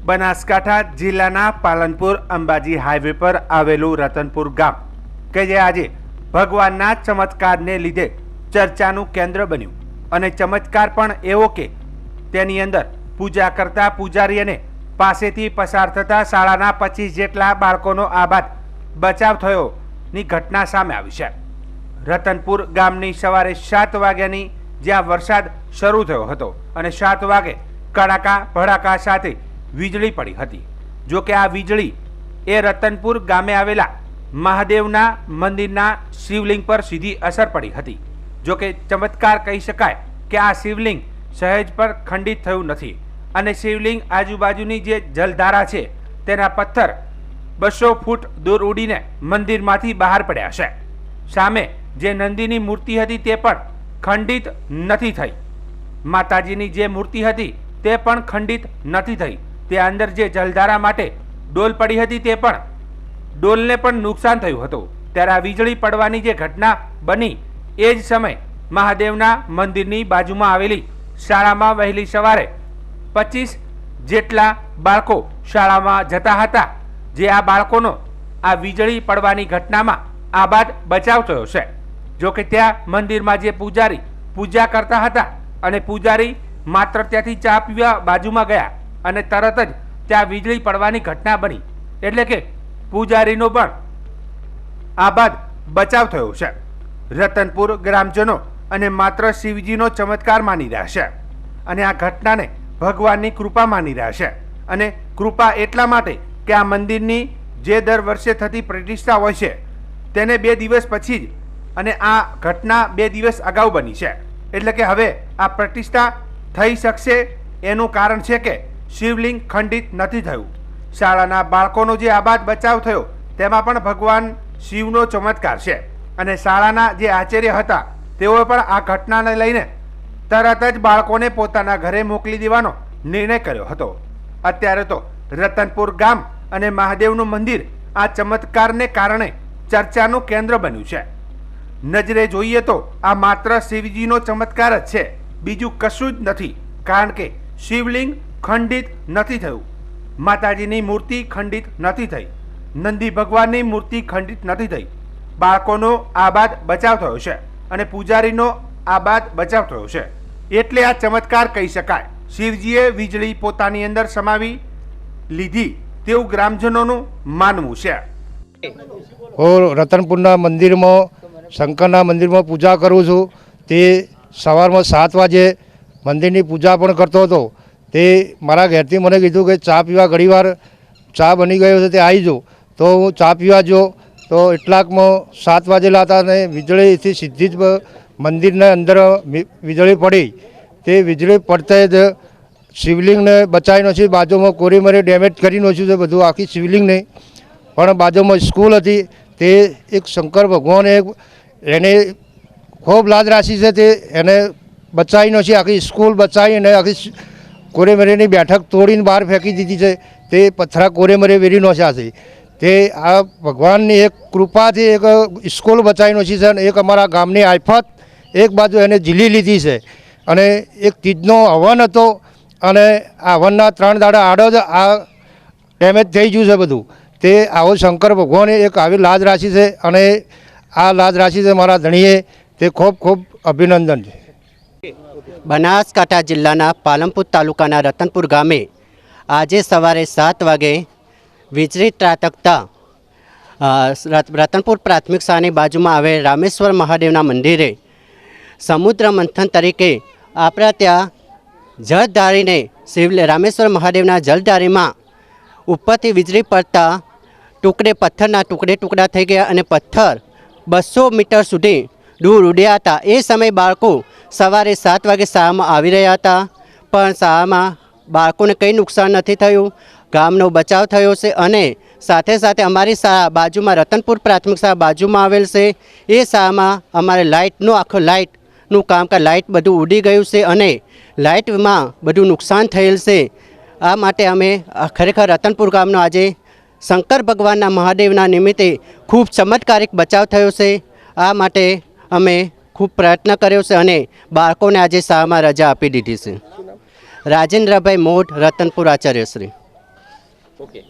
બનાસકાંઠા જિલ્લાના પાલનપુર અંબાજી હાઈવે પર આવેલું રતનપુર ગામ કે જે આજે ભગવાનના ચમત્કારને લીધે ચર્ચાનું કેન્દ્ર બન્યું અને ચમત્કાર પણ એવો કે તેની અંદર પૂજા કરતા પૂજારી અને પાસેથી પસાર થતા શાળાના 25 જેટલા બાળકોનો આબાદ બચાવ થયોની ઘટના સામે આવી છે। રતનપુર ગામની સવારે 7 વાગ્યાની જ્યાં વરસાદ શરૂ થયો હતો અને 7 વાગે કડાકા ભડાકા સાથે વીજળી પડી હતી। જો કે આ વીજળી એ રતનપુર ગામે આવેલા મહાદેવના મંદિરના શિવલિંગ પર સીધી અસર પડી હતી। જો કે ચમત્કાર કહી શકાય કે આ શિવલિંગ સહેજ પર ખંડિત થયું નથી અને શિવલિંગ આજુબાજુની જે જલધારા છે તેના પથ્થર 200 ફૂટ દૂર ઉડીને મંદિરમાંથી બહાર પડ્યા છે। સામે જે નંદીની મૂર્તિ હતી તે પણ ખંડિત નથી થઈ। માતાજીની જે મૂર્તિ હતી તે પણ ખંડિત નથી થઈ। તે અંદર જે જલધારા માટે ડોલ પડી હતી તે પણ ડોલને પણ નુકસાન થયું હતું। ત્યારે આ વીજળી પડવાની જે ઘટના બની એ જ સમય મહાદેવના મંદિરની બાજુમાં આવેલી શાળામાં વહેલી સવારે 25 જેટલા બાળકો શાળામાં જતા હતા। જે આ બાળકોનો આ વીજળી પડવાની ઘટનામાં આબાદ બચાવ થયો છે। જો કે ત્યાં મંદિરમાં જે પૂજારી પૂજા કરતા હતા અને પૂજારી માત્ર ત્યાંથી ચા પીવા બાજુમાં ગયા અને તરત જ ત્યાં વીજળી પડવાની ઘટના બની એટલે કે પૂજારીનો પણ આબાદ બચાવ થયો છે। રતનપુર ગ્રામજનો અને માત્ર શિવજીનો ચમત્કાર માની રહ્યા છે અને આ ઘટનાને ભગવાનની કૃપા માની રહ્યા છે। અને કૃપા એટલા માટે કે આ મંદિરની જે દર વર્ષે થતી પ્રતિષ્ઠા હોય છે તેને 2 દિવસ પછી જ અને આ ઘટના 2 દિવસ અગાઉ બની છે એટલે કે હવે આ પ્રતિષ્ઠા થઈ શકશે। એનું કારણ છે કે શિવલિંગ ખંડિત નથી થયું। શાળાના બાળકોનો જે આબાદ બચાવ થયો તેમાં પણ ભગવાન શિવનો ચમત્કાર છે અને શાળાના જે આચાર્ય હતા તેઓએ પણ આ ઘટનાને લઈને તરત જ બાળકોને પોતાના ઘરે મોકલી દેવાનો નિર્ણય કર્યો હતો। અત્યારે તો રતનપુર ગામ અને મહાદેવનું મંદિર આ ચમત્કારને કારણે ચર્ચાનું કેન્દ્ર બન્યું છે। નજરે જોઈએ તો આ માત્ર શિવજીનો ચમત્કાર જ છે, બીજું કશું જ નથી। કારણ કે શિવલિંગ ખંડિત નથી થયું, માતાજીની મૂર્તિ ખંડિત નથી થઈ, નંદી ભગવાનની મૂર્તિ ખંડિત નથી થઈ, બાળકોનો આબાદ બચાવ થયો છે અને પૂજારીનો આબાદ બચાવ થયો છે। એટલે આ ચમત્કાર કહી શકાય। શિવજીએ વીજળી પોતાની અંદર સમાવી લીધી તેવું ગ્રામજનોનું માનવું છે। હું રતનપુરના મંદિરમાં શંકરના મંદિરમાં પૂજા કરું છું। તે સવારમાં 7 વાગે મંદિરની પૂજા પણ કરતો હતો। તે મારા ઘરેથી મને કીધું કે ચા પીવા ઘણીવાર ચા બની ગયો છે તે આવી જો, તો હું ચા પીવા જો તો એટલાકમાં 7 વાગેલા હતા અને વીજળીથી સીધી જ મંદિરના અંદર વીજળી પડી। તે વીજળી પડતા જ શિવલિંગને બચાવી નાખ્યું। બાજુમાં કોરીમરે ડેમેજ કરી નાખ્યું છે બધું આખી શિવલિંગને। પણ બાજુમાં સ્કૂલ હતી તે એક શંકર ભગવાને એને ખૂબ લાજ રાખી છે, તે એને બચાવી નાખી, આખી સ્કૂલ બચાવી અને આખી કોરેમરેની બેઠક તોડીને બહાર ફેંકી દીધી છે। તે પથ્થરા કોરેમરે વેરી નાખ્યા છે। તે આ ભગવાનની એક કૃપાથી એક સ્કૂલ બચાવી નાખી છે અને એક અમારા ગામની આફત એક બાજુ એને ઝીલી લીધી છે। અને એક તીજનો હવન હતો અને આ હવનના 3 દાડા આડો જ આ ડેમેજ થઈ ગયું છે બધું। તે આવો શંકર ભગવાને એક આવી લાજ રાખી છે અને આ લાજ રાખી છે મારા ધણીએ, તે ખૂબ ખૂબ અભિનંદન છે। બનાસકાંઠા જિલ્લાના પાલનપુર તાલુકાના રતનપુર ગામે આજે સવારે 7 વાગે વીજળી ત્રાટકતા રતનપુર પ્રાથમિક શાળાની બાજુમાં આવેલ રામેશ્વર મહાદેવના મંદિરે સમુદ્ર મંથન તરીકે આપણા ત્યાં જળધારીને રામેશ્વર મહાદેવના જળધારીમાં ઉપરથી વીજળી પડતા પથ્થરના ટુકડા થઈ ગયા અને પથ્થર 200 મીટર સુધી દૂર ઉડ્યા હતા। એ સમયે બાળકો સવારે 7 વાગે શાળામાં આવી રહ્યા હતા, પણ શાળામાં બાળકોને કંઈ નુકસાન નથી થયું, ગામનો બચાવ થયો છે। અને સાથે સાથે અમારી શાળા બાજુમાં રતનપુર પ્રાથમિક શાળા બાજુમાં આવેલ છે। એ શાળામાં અમારે લાઇટનું કામકાજ લાઇટ બધું ઉડી ગયું છે અને લાઇટમાં બધું નુકસાન થયેલ છે। આ માટે અમે ખરેખર રતનપુર ગામનો આજે શંકર ભગવાનના મહાદેવના નિમિત્તે ખૂબ ચમત્કારિક બચાવ થયો છે। આ માટે અમે ખૂબ પ્રયત્ન કર્યો છે અને બાળકોને આજે શાળામાં રજા આપી દીધી છે। રાજેન્દ્રભાઈ મોઢ, રતનપુર આચાર્યશ્રી। ઓકે,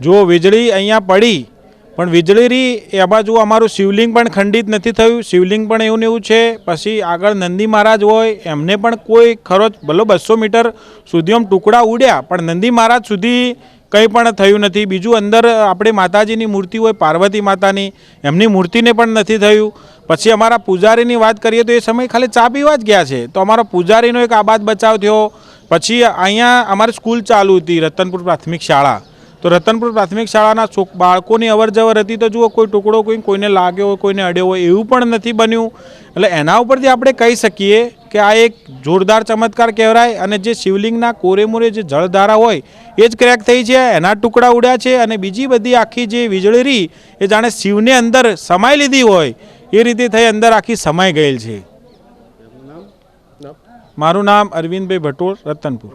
જો વીજળી અહીંયા પડી પણ વીજળી રહી એ બાજુ અમારું શિવલિંગ પણ ખંડિત નથી થયું, શિવલિંગ પણ એવું ને એવું છે. પછી આગળ નંદી મહારાજ હોય એમને પણ કોઈ ખરોચ ભલો 200 મીટર સુધી આમ ટુકડા ઉડ્યા પણ નંદી મહારાજ સુધી કંઈ પણ થયું નથી. બીજું અંદર આપણે માતાજીની મૂર્તિ હોય પાર્વતી માતાની, એમની મૂર્તિને પણ નથી થયું. પછી અમારા પૂજારીની વાત કરીએ તો એ સમય ખાલી ચા પીવા જ ગયા છે તો અમારો પૂજારીનો એક આબાદ બચાવ થયો. પછી અહીંયા અમારી સ્કૂલ ચાલુ હતી રતનપુર પ્રાથમિક શાળા, તો રતનપુર પ્રાથમિક શાળાના બાળકોની અવરજવર હતી તો જુઓ કોઈ ટુકડો કોઈને લાગ્યો હોય કોઈને અડ્યો હોય એવું પણ નથી બન્યું. એટલે એના ઉપરથી આપણે કહી શકીએ કે આ એક જોરદાર ચમત્કાર કહેવાય. અને જે શિવલિંગના કોરેમોરે જે જળધારા હોય એ જ ક્રેક થઈ છે, એના ટુકડા ઉડ્યા છે. અને બીજી બધી આખી જે વીજળી રહી એ જાણે શિવને અંદર સમાઈ લીધી હોય એ રીતે થઈ અંદર આખી સમાઈ ગયેલ છે. મારું નામ અરવિંદભાઈ ભટોળ, રતનપુર.